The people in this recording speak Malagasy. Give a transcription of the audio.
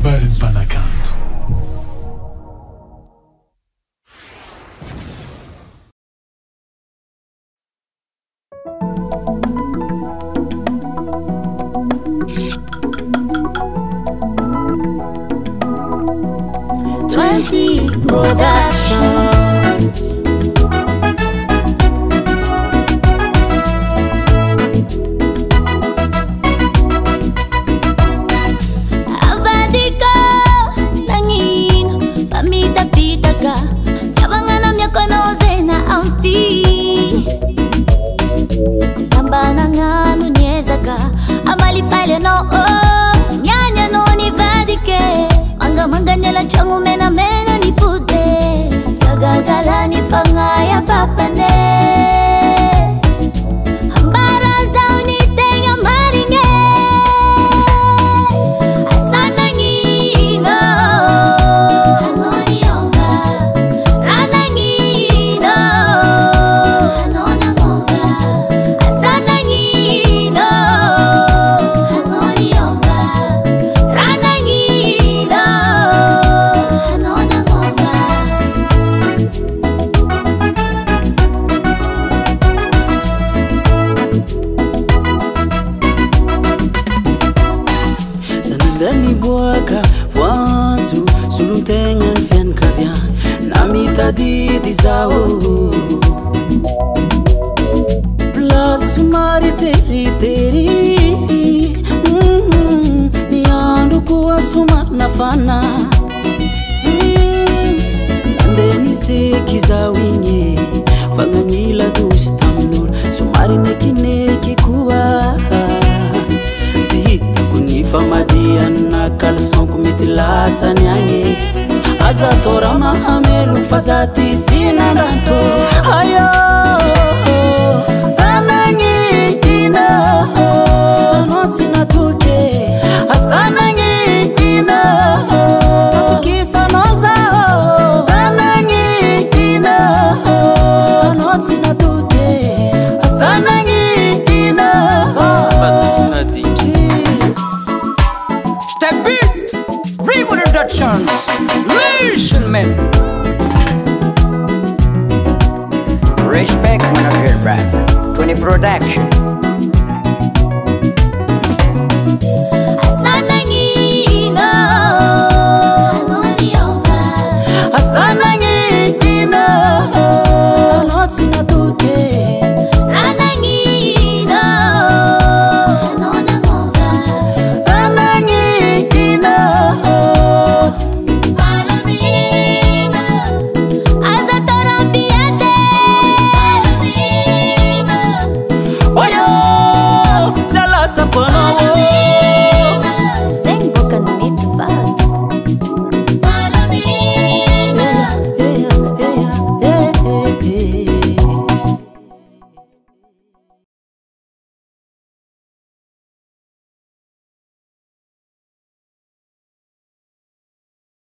habari Mpanakanto. Production. Avadika nangin famita pitaka Tawangana myakono zena ampi Zambana nganu nyezaka Amali file no Nyanya no ni vadike Manga manga nyela changu mena mena ni pude Sagagala ni fanga ya papane Hambara zao ni tenya marine Asana ngino Hanoni ova Rana ngino Hanona ngova Asana ngino Hanoni ova Rana ngino Hanona ngova Sanandani boaka wantu sulum tengan fian kavya nami tadi di zao plus sumari teri ni andu kuwa suma nafana nandeni se kizawinye fanganyila dustamnul sumari neki kuwa Famadia na kalson kumitilasa nyange Aza tora mahamelu fazati zina ranto Ayo Anangi ina Anotsi na tuke Asanangi ina Satukisa noza Anangi ina Anotsi na tuke Asanangi ina Patrice Nadi Productions, Listen Respect Manager Brand 20 Production.